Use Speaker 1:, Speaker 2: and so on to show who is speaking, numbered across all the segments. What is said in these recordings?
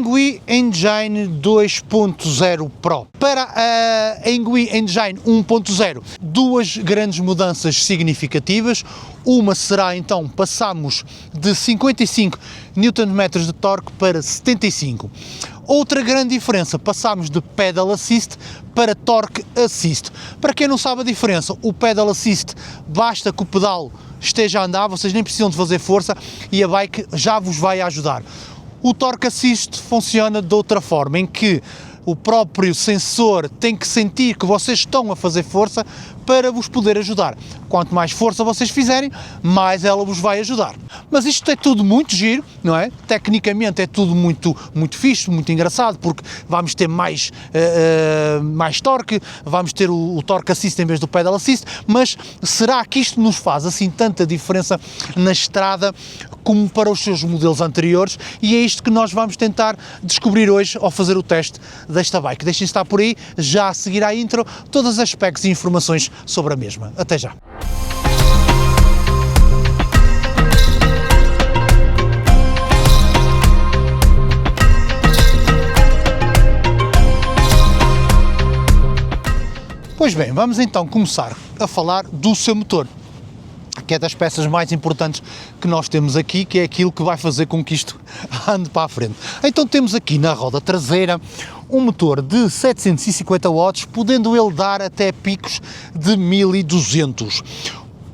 Speaker 1: Engui Engine 2.0 Pro. Para a Engui Engine 1.0, duas grandes mudanças significativas. Uma será então, passamos de 55 Nm de torque para 75. Outra grande diferença, passamos de Pedal Assist para Torque Assist. Para quem não sabe a diferença, o Pedal Assist basta que o pedal esteja a andar, vocês nem precisam de fazer força e a bike já vos vai ajudar. O Torque Assist funciona de outra forma, em que o próprio sensor tem que sentir que vocês estão a fazer força para vos poder ajudar. Quanto mais força vocês fizerem, mais ela vos vai ajudar. Mas isto é tudo muito giro, não é? Tecnicamente é tudo muito fixe, muito engraçado, porque vamos ter mais torque, vamos ter o Torque Assist em vez do Pedal Assist, mas será que isto nos faz assim tanta diferença na estrada como para os seus modelos anteriores? E é isto que nós vamos tentar descobrir hoje ao fazer o teste desta bike. Deixem estar por aí, já a seguir à intro, todas as specs e informações sobre a mesma. Até já! Pois bem, vamos então começar a falar do seu motor, que é das peças mais importantes que nós temos aqui, que é aquilo que vai fazer com que isto ande para a frente. Então temos aqui na roda traseira um motor de 750 watts, podendo ele dar até picos de 1200.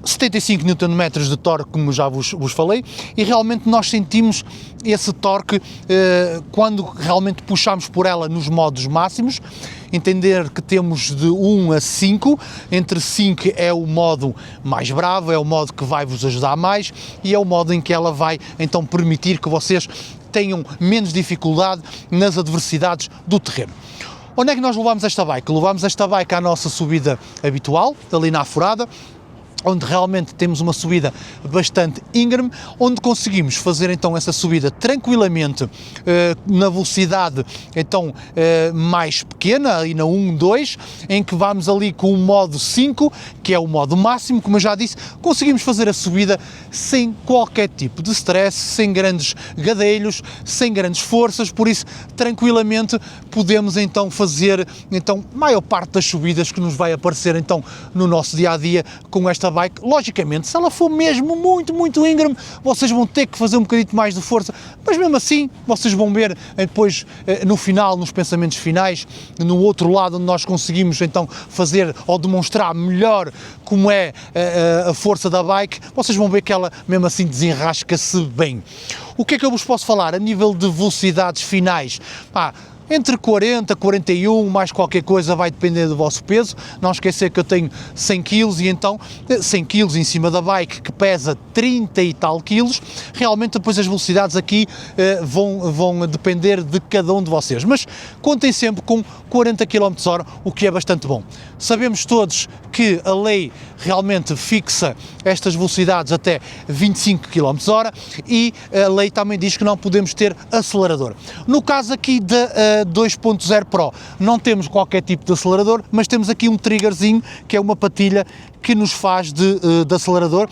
Speaker 1: 75 Nm de torque, como já vos falei, e realmente nós sentimos esse torque quando realmente puxamos por ela nos modos máximos. Entender que temos de 1 a 5, entre 5 é o modo mais bravo, é o modo que vai vos ajudar mais e é o modo em que ela vai então permitir que vocês tenham menos dificuldade nas adversidades do terreno. Onde é que nós levamos esta bike? Levamos esta bike à nossa subida habitual, ali na Aforada, onde realmente temos uma subida bastante íngreme, onde conseguimos fazer então essa subida tranquilamente na velocidade então mais pequena, ali na 1, 2, em que vamos ali com o modo 5, que é o modo máximo, como eu já disse, conseguimos fazer a subida sem qualquer tipo de stress, sem grandes gadelhos, sem grandes forças, por isso tranquilamente podemos então fazer então maior parte das subidas que nos vai aparecer então no nosso dia-a-dia com esta bike. Logicamente, se ela for mesmo muito íngreme, vocês vão ter que fazer um bocadinho mais de força, mas mesmo assim, vocês vão ver depois no final, nos pensamentos finais, no outro lado onde nós conseguimos então fazer ou demonstrar melhor como é a força da bike, vocês vão ver que ela mesmo assim desenrasca-se bem. O que é que eu vos posso falar a nível de velocidades finais? Entre 40, 41, mais qualquer coisa, vai depender do vosso peso. Não esquecer que eu tenho 100 kg e então 100 kg em cima da bike que pesa 30 e tal quilos, realmente depois as velocidades aqui vão depender de cada um de vocês. Mas contem sempre com 40 km/h, o que é bastante bom. Sabemos todos que a lei realmente fixa estas velocidades até 25 km/h e a lei também diz que não podemos ter acelerador. No caso aqui da 2.0 Pro, não temos qualquer tipo de acelerador, mas temos aqui um triggerzinho, que é uma patilha que nos faz de acelerador.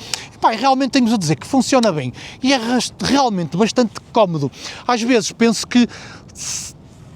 Speaker 1: Realmente tenho-vos a dizer que funciona bem e é realmente bastante cómodo. Às vezes penso que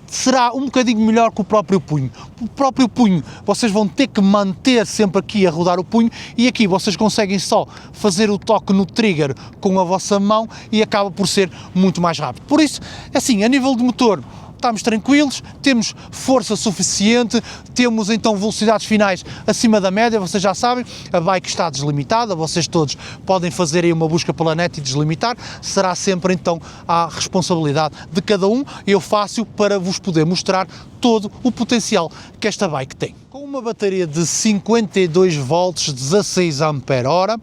Speaker 1: será um bocadinho melhor que o próprio punho. O próprio punho, vocês vão ter que manter sempre aqui a rodar o punho e aqui vocês conseguem só fazer o toque no trigger com a vossa mão e acaba por ser muito mais rápido. Por isso, assim, a nível de motor, estamos tranquilos, temos força suficiente, temos então velocidades finais acima da média, vocês já sabem, a bike está deslimitada, vocês todos podem fazer aí uma busca pela net e deslimitar, será sempre então a responsabilidade de cada um, eu faço para vos poder mostrar todo o potencial que esta bike tem. Com uma bateria de 52 volts, 16 ampere-hora,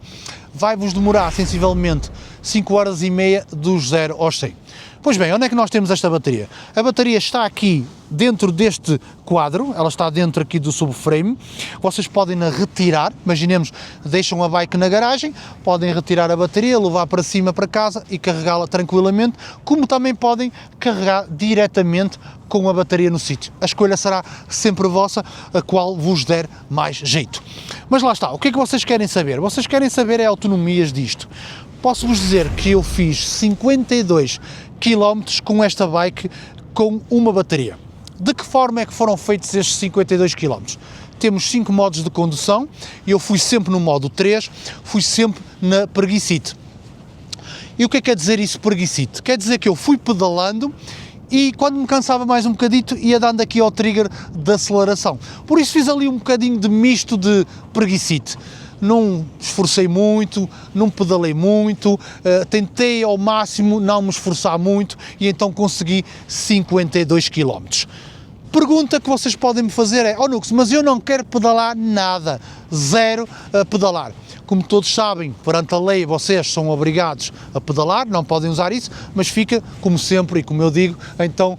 Speaker 1: vai-vos demorar sensivelmente 5 horas e meia do 0 ao 100. Pois bem, onde é que nós temos esta bateria? A bateria está aqui dentro deste quadro, ela está dentro aqui do subframe, vocês podem a retirar, imaginemos, deixam a bike na garagem, podem retirar a bateria, levar para cima para casa e carregá-la tranquilamente, como também podem carregar diretamente com a bateria no sítio. A escolha será sempre vossa, a qual vos der mais jeito. Mas lá está, o que é que vocês querem saber? Vocês querem saber autonomias disto. Posso-vos dizer que eu fiz 52 km com esta bike com uma bateria. De que forma é que foram feitos estes 52 km? Temos 5 modos de condução, eu fui sempre no modo 3, fui sempre na preguicite. E o que é que quer dizer isso, preguicite? Quer dizer que eu fui pedalando e quando me cansava mais um bocadito ia dando aqui ao trigger de aceleração. Por isso fiz ali um bocadinho de misto de preguicite. Não esforcei muito, não pedalei muito, tentei ao máximo não me esforçar muito e então consegui 52 km. Pergunta que vocês podem me fazer é: Nux, mas eu não quero pedalar nada, zero a pedalar. Como todos sabem, perante a lei vocês são obrigados a pedalar, não podem usar isso, mas fica, como sempre e como eu digo, então,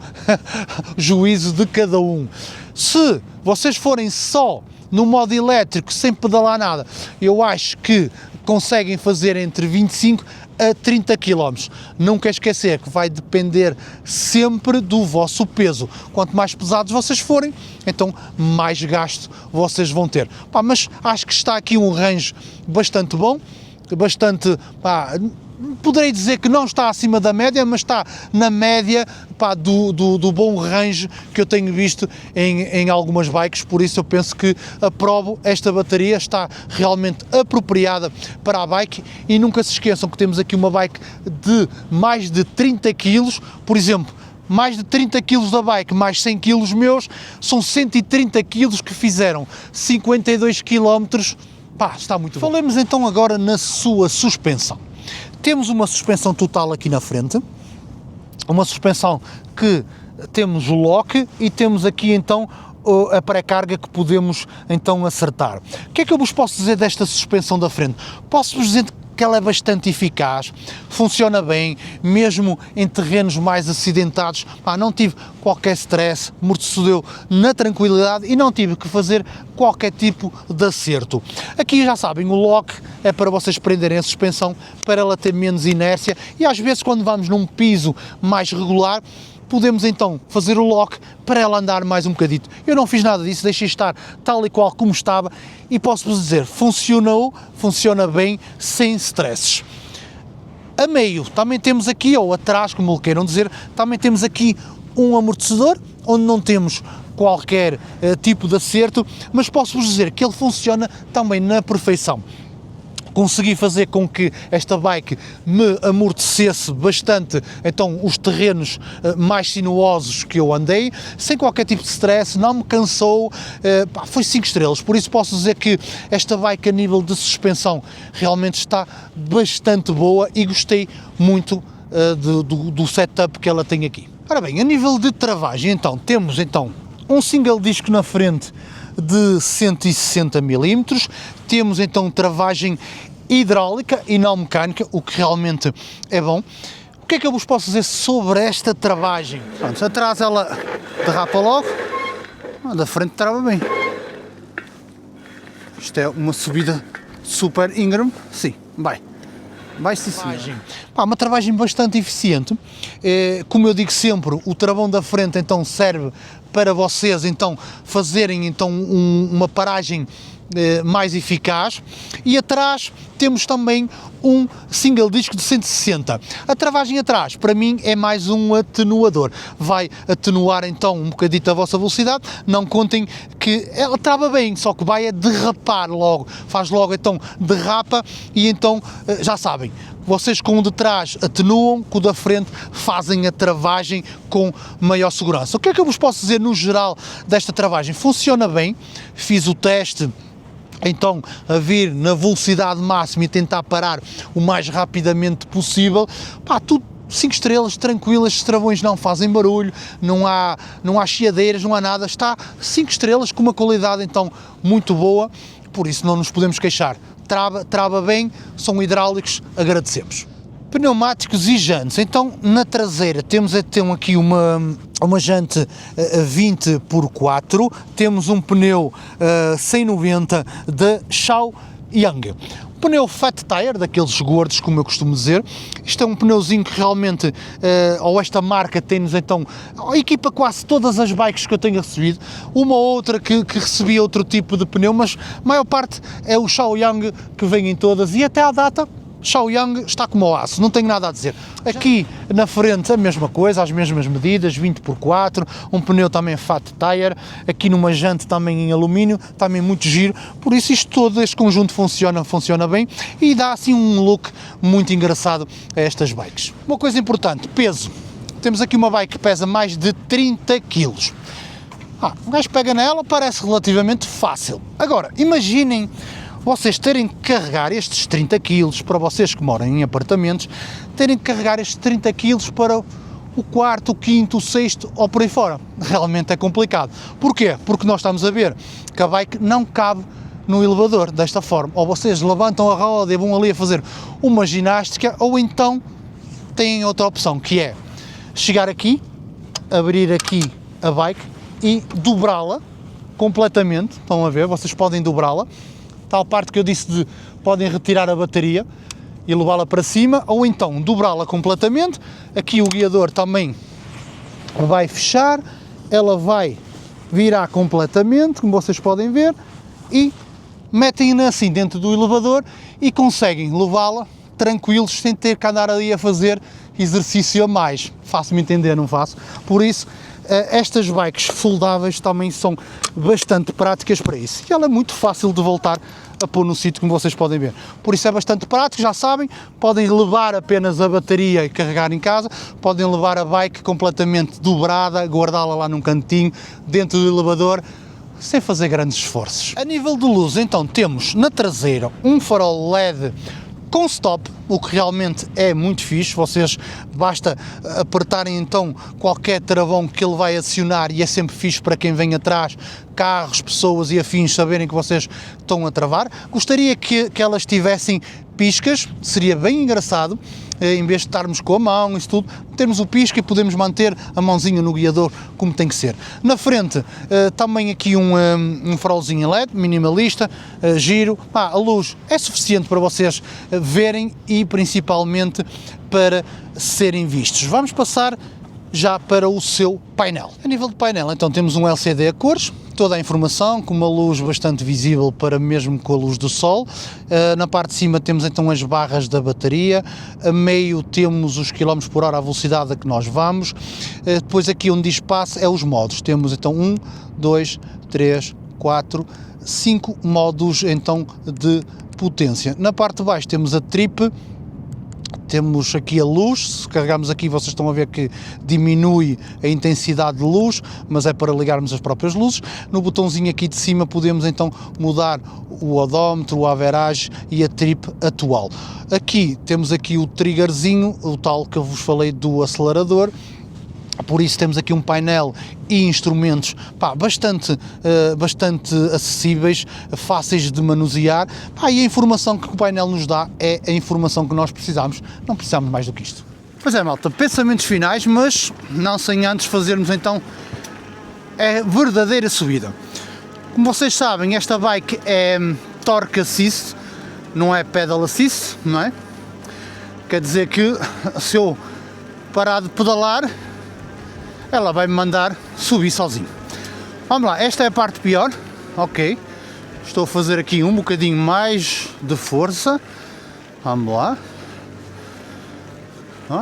Speaker 1: juízo de cada um. Se vocês forem só no modo elétrico, sem pedalar nada, eu acho que conseguem fazer entre 25 a 30 km. Não quer esquecer que vai depender sempre do vosso peso. Quanto mais pesados vocês forem, então mais gasto vocês vão ter. Mas acho que está aqui um range bastante bom, bastante... poderei dizer que não está acima da média, mas está na média do bom range que eu tenho visto em algumas bikes, por isso eu penso que aprovo esta bateria, está realmente apropriada para a bike. E nunca se esqueçam que temos aqui uma bike de mais de 30 kg, por exemplo, mais de 30 kg da bike, mais 100 kg meus, são 130 kg que fizeram 52 km, está muito bom. Falemos então agora na sua suspensão. Temos uma suspensão total aqui na frente, uma suspensão que temos o lock e temos aqui então a pré-carga que podemos então acertar. O que é que eu vos posso dizer desta suspensão da frente? Posso-vos dizer que ela é bastante eficaz, funciona bem, mesmo em terrenos mais acidentados, não tive qualquer stress, amorteceu na tranquilidade e não tive que fazer qualquer tipo de acerto. Aqui já sabem, o lock é para vocês prenderem a suspensão, para ela ter menos inércia e às vezes quando vamos num piso mais regular, podemos então fazer o lock para ela andar mais um bocadito. Eu não fiz nada disso, deixei estar tal e qual como estava e posso-vos dizer, funciona bem, sem stresses. A meio também temos aqui, ou atrás, como lhe queiram dizer, também temos aqui um amortecedor, onde não temos qualquer tipo de acerto, mas posso-vos dizer que ele funciona também na perfeição. Consegui fazer com que esta bike me amortecesse bastante então os terrenos mais sinuosos que eu andei, sem qualquer tipo de stress, não me cansou, foi 5 estrelas, por isso posso dizer que esta bike a nível de suspensão realmente está bastante boa e gostei muito do setup que ela tem aqui. Ora bem, a nível de travagem então, temos então um single disco na frente de 160 mm, temos então travagem hidráulica e não mecânica, o que realmente é bom. O que é que eu vos posso dizer sobre esta travagem? Pronto, atrás ela derrapa logo, da frente trava bem. Isto é uma subida super íngreme, sim, vai sim senhor. Uma travagem bastante eficiente, como eu digo sempre, o travão da frente então serve para vocês então fazerem então uma paragem mais eficaz, e atrás temos também um single disco de 160. A travagem atrás, para mim, é mais um atenuador. Vai atenuar então um bocadito a vossa velocidade, não contem que ela trava bem, só que vai derrapar logo, faz logo então derrapa e então já sabem, vocês com o de trás atenuam, com o da frente fazem a travagem com maior segurança. O que é que eu vos posso dizer no geral desta travagem? Funciona bem, fiz o teste então a vir na velocidade máxima e tentar parar o mais rapidamente possível, tudo 5 estrelas, tranquilas, os travões não fazem barulho, não há chiadeiras, não há nada, está 5 estrelas com uma qualidade então muito boa, por isso não nos podemos queixar. Trava bem, são hidráulicos, agradecemos. Pneumáticos e jantes, então na traseira temos então aqui uma jante 20x4, temos um pneu 190 da Shaoyang. Pneu Fat Tire, daqueles gordos, como eu costumo dizer. Isto é um pneuzinho que realmente, ou esta marca tem-nos então, equipa quase todas as bikes que eu tenho recebido, uma ou outra que recebi outro tipo de pneu, mas a maior parte é o Shaoyang que vem em todas, e até à data Shaoyang está como o aço, não tenho nada a dizer. Aqui na frente a mesma coisa, as mesmas medidas, 20x4, um pneu também Fat Tire, aqui numa jante também em alumínio, também muito giro, por isso isto todo, este conjunto funciona bem e dá assim um look muito engraçado a estas bikes. Uma coisa importante, peso. Temos aqui uma bike que pesa mais de 30 kg. O gajo pega nela, parece relativamente fácil. Agora, imaginem vocês terem que carregar estes 30 kg, para vocês que moram em apartamentos, terem que carregar estes 30 kg para o quarto, o quinto, o sexto ou por aí fora. Realmente é complicado. Porquê? Porque nós estamos a ver que a bike não cabe no elevador desta forma. Ou vocês levantam a roda e vão ali a fazer uma ginástica, ou então têm outra opção, que é chegar aqui, abrir aqui a bike e dobrá-la completamente. Estão a ver? Vocês podem dobrá-la. Tal parte que eu disse de podem retirar a bateria e levá-la para cima, ou então dobrá-la completamente. Aqui o guiador também vai fechar, ela vai virar completamente, como vocês podem ver, e metem-na assim dentro do elevador e conseguem levá-la tranquilos, sem ter que andar ali a fazer exercício a mais. Faço-me entender, não faço? Por isso, estas bikes foldáveis também são bastante práticas para isso. E ela é muito fácil de voltar a pôr no sítio, como vocês podem ver. Por isso é bastante prático, já sabem, podem levar apenas a bateria e carregar em casa, podem levar a bike completamente dobrada, guardá-la lá num cantinho, dentro do elevador, sem fazer grandes esforços. A nível de luz, então, temos na traseira um farol LED com stop, o que realmente é muito fixe. Vocês basta apertarem então qualquer travão que ele vai acionar e é sempre fixe para quem vem atrás, carros, pessoas e afins, saberem que vocês estão a travar. Gostaria que elas tivessem piscas, seria bem engraçado, em vez de estarmos com a mão, isso tudo, termos o pisca e podemos manter a mãozinha no guiador como tem que ser. Na frente, também aqui um farolzinho LED, minimalista, giro. A luz é suficiente para vocês verem e principalmente para serem vistos. Vamos passar já para o seu painel. A nível de painel, então temos um LCD a cores, toda a informação, com uma luz bastante visível para mesmo com a luz do sol. Na parte de cima temos então as barras da bateria, a meio temos os km por hora, a velocidade a que nós vamos. Depois aqui onde diz passe é os modos, temos então 1, 2, 3, 4, 5 modos então de potência. Na parte de baixo temos a trip. Temos aqui a luz, se carregarmos aqui vocês estão a ver que diminui a intensidade de luz, mas é para ligarmos as próprias luzes. No botãozinho aqui de cima podemos então mudar o odómetro, o average e a trip atual. Aqui temos aqui o triggerzinho, o tal que eu vos falei do acelerador. Por isso temos aqui um painel e instrumentos bastante acessíveis, fáceis de manusear, e a informação que o painel nos dá é a informação que nós precisamos, não precisamos mais do que isto. Pois é, malta, pensamentos finais, mas não sem antes fazermos então a verdadeira subida. Como vocês sabem, esta bike é Torque Assist, não é Pedal Assist, não é? Quer dizer que se eu parar de pedalar, ela vai me mandar subir sozinho. Vamos lá, esta é a parte pior, ok. Estou a fazer aqui um bocadinho mais de força. Vamos lá.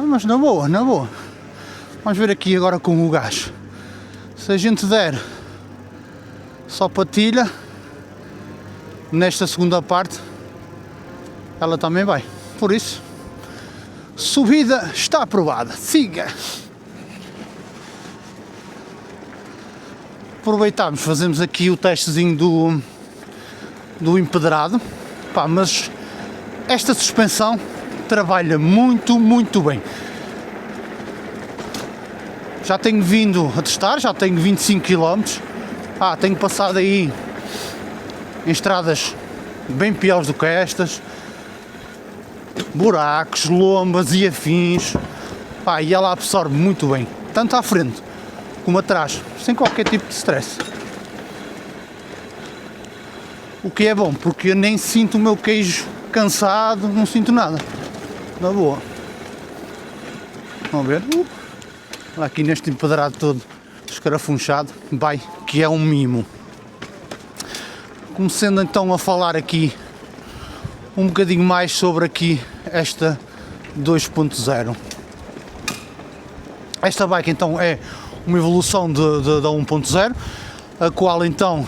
Speaker 1: Mas na boa, na boa. Vamos ver aqui agora com o gás. Se a gente der só patilha, nesta segunda parte, ela também vai. Por isso, subida está aprovada. Siga! Aproveitamos, fazemos aqui o testezinho do empedrado, mas esta suspensão trabalha muito bem. Já tenho vindo a testar, já tenho 25 km, tenho passado aí em estradas bem piores do que estas, buracos, lombas e afins, e ela absorve muito bem, tanto à frente como atrás, sem qualquer tipo de stress. O que é bom, porque eu nem sinto o meu queijo cansado, não sinto nada. Na boa. Vamos ver. Aqui neste empedrado todo escarafunchado, que é um mimo. Começando então a falar aqui um bocadinho mais sobre aqui esta 2.0. Esta bike então é uma evolução da 1.0, a qual então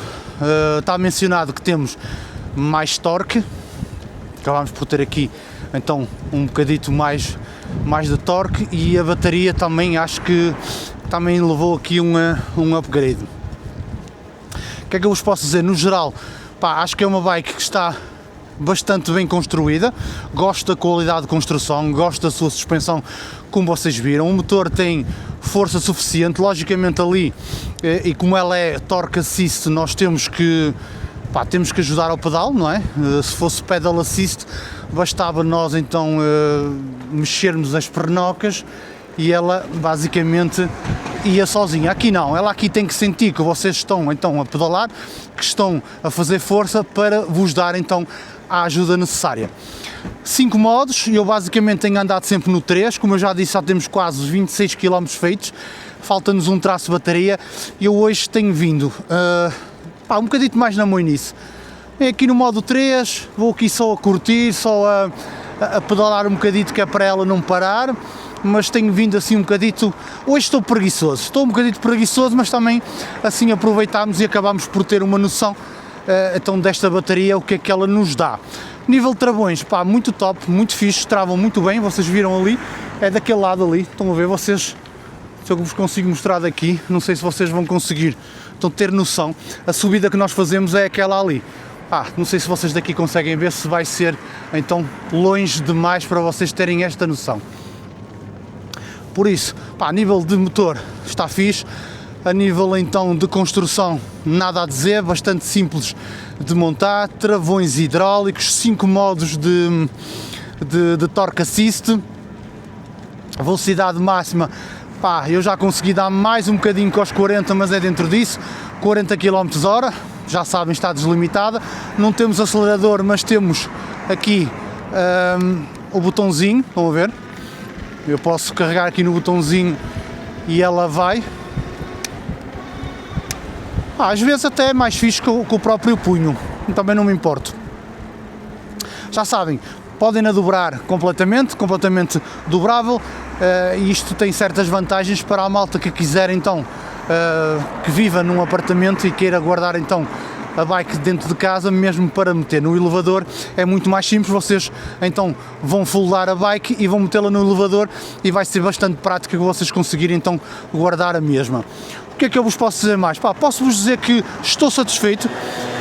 Speaker 1: está mencionado que temos mais torque, acabamos por ter aqui então um bocadito mais de torque, e a bateria também acho que também levou aqui um upgrade. O que é que eu vos posso dizer? No geral, acho que é uma bike que está bastante bem construída, gosto da qualidade de construção, gosto da sua suspensão, como vocês viram, o motor tem força suficiente, logicamente ali, e como ela é torque assist, nós temos que ajudar ao pedal, não é? Se fosse pedal assist, bastava nós então mexermos as pernocas e ela basicamente ia sozinha. Aqui não, ela aqui tem que sentir que vocês estão então a pedalar, que estão a fazer força para vos dar então a ajuda necessária. 5 modos, eu basicamente tenho andado sempre no 3, como eu já disse, já temos quase 26 km feitos, falta-nos um traço de bateria, e eu hoje tenho vindo um bocadinho mais na moinice. Aqui no modo 3, vou aqui só a curtir, só a pedalar um bocadito, que é para ela não parar, mas tenho vindo assim um bocadito, hoje estou um bocadito preguiçoso, mas também assim aproveitámos e acabámos por ter uma noção então desta bateria, o que é que ela nos dá. Nível de travões, muito top, muito fixe, travam muito bem, vocês viram ali, é daquele lado ali, estão a ver, vocês, se eu vos consigo mostrar daqui, não sei se vocês vão conseguir então ter noção, a subida que nós fazemos é aquela ali. Não sei se vocês daqui conseguem ver, se vai ser então longe demais para vocês terem esta noção. Por isso, a nível de motor está fixe, a nível então de construção nada a dizer, bastante simples de montar, travões hidráulicos, 5 modos de torque assist, velocidade máxima, eu já consegui dar mais um bocadinho que aos 40, mas é dentro disso, 40 km/h, já sabem, está deslimitada, não temos acelerador, mas temos aqui o botãozinho, estão a ver? Eu posso carregar aqui no botãozinho e ela vai. Às vezes até é mais fixe com o próprio punho, também não me importo. Já sabem, podem-na dobrar completamente dobrável, e isto tem certas vantagens para a malta que quiser então, que viva num apartamento e queira guardar então a bike dentro de casa, mesmo para meter no elevador, é muito mais simples, vocês então vão foldar a bike e vão metê-la no elevador e vai ser bastante prático vocês conseguirem então guardar a mesma. O que é que eu vos posso dizer mais? Posso-vos dizer que estou satisfeito,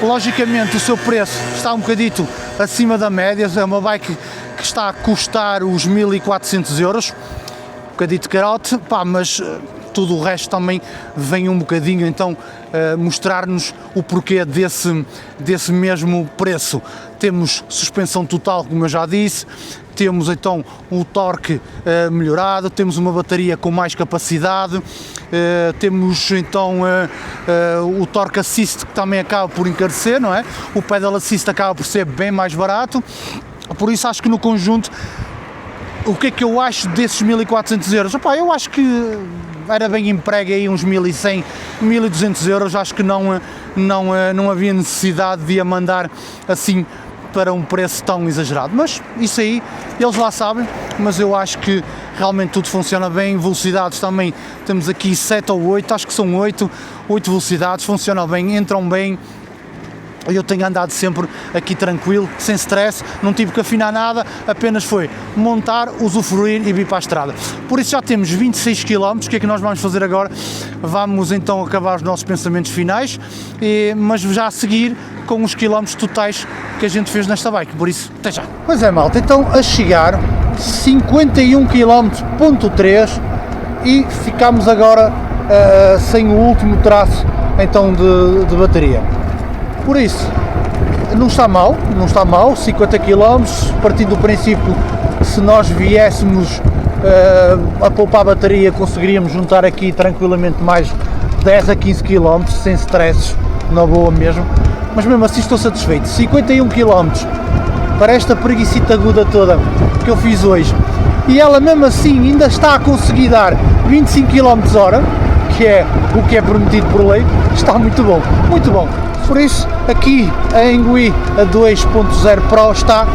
Speaker 1: logicamente o seu preço está um bocadito acima da média, é uma bike que está a custar os 1400 euros, um bocadito de carote, mas tudo o resto também vem um bocadinho então mostrar-nos o porquê desse mesmo preço. Temos suspensão total, como eu já disse, temos então o torque melhorado, temos uma bateria com mais capacidade, temos então o torque assist, que também acaba por encarecer, não é? O pedal assist acaba por ser bem mais barato, por isso acho que no conjunto, o que é que eu acho desses 1400 euros? Eu acho que era bem emprego aí uns 1100, 1200 euros, acho que não havia necessidade de a mandar assim para um preço tão exagerado, mas isso aí eles lá sabem, mas eu acho que realmente tudo funciona bem. Velocidades também, temos aqui 7 ou 8, acho que são 8 velocidades, funcionam bem, entram bem. Eu tenho andado sempre aqui tranquilo, sem stress, não tive que afinar nada, apenas foi montar, usufruir e vir para a estrada. Por isso já temos 26 km, o que é que nós vamos fazer agora? Vamos então acabar os nossos pensamentos finais, mas já a seguir com os quilómetros totais que a gente fez nesta bike, por isso, até já. Pois é, malta, então a chegar 51 km.3 e ficamos agora sem o último traço então de bateria. Por isso, não está mal, 50 km, partindo do princípio que se nós viéssemos a poupar a bateria, conseguiríamos juntar aqui tranquilamente mais 10 a 15 km, sem stress, na boa mesmo, mas mesmo assim estou satisfeito. 51 km para esta preguicita aguda toda que eu fiz hoje, e ela mesmo assim ainda está a conseguir dar 25 km/h, que é o que é permitido por lei, está muito bom, muito bom. Por isso, aqui a Engui a 2.0 Pro está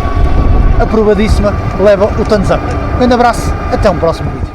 Speaker 1: aprovadíssima, leva o thumbs up. Um grande abraço, até um próximo vídeo.